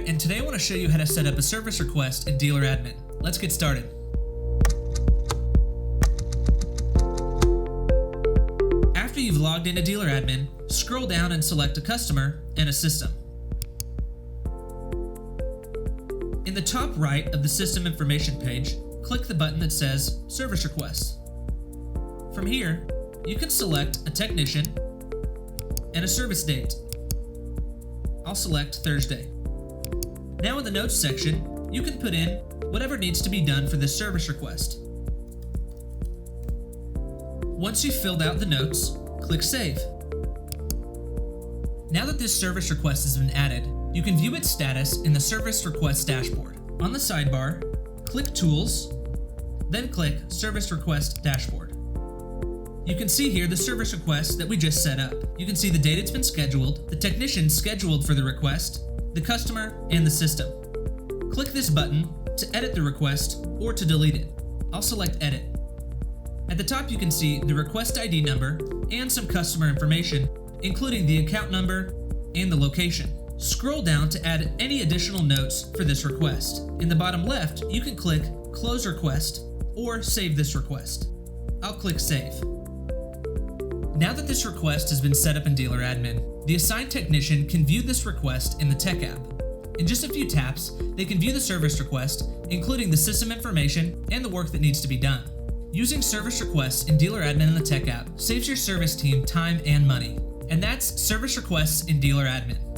Garrett, and today I want to show you how to set up a service request in Dealer Admin. Let's get started. After you've logged into Dealer Admin, scroll down and select a customer and a system. In the top right of the system information page, click the button that says Service Requests. From here, you can select a technician and a service date. I'll select Thursday. Now in the notes section, you can put in whatever needs to be done for this service request. Once you've filled out the notes, click Save. Now that this service request has been added, you can view its status in the Service Request dashboard. On the sidebar, click Tools, then click Service Request Dashboard. You can see here the service request that we just set up. You can see the date it's been scheduled, the technician scheduled for the request, the customer, and the system. Click this button to edit the request or to delete it. I'll select Edit. At the top you can see the request ID number and some customer information, including the account number and the location. Scroll down to add any additional notes for this request. In the bottom left, you can click Close Request or Save this request. I'll click Save. Now that this request has been set up in Dealer Admin, the assigned technician can view this request in the Tech app. In just a few taps, they can view the service request, including the system information and the work that needs to be done. Using service requests in Dealer Admin in the Tech app saves your service team time and money. And that's service requests in Dealer Admin.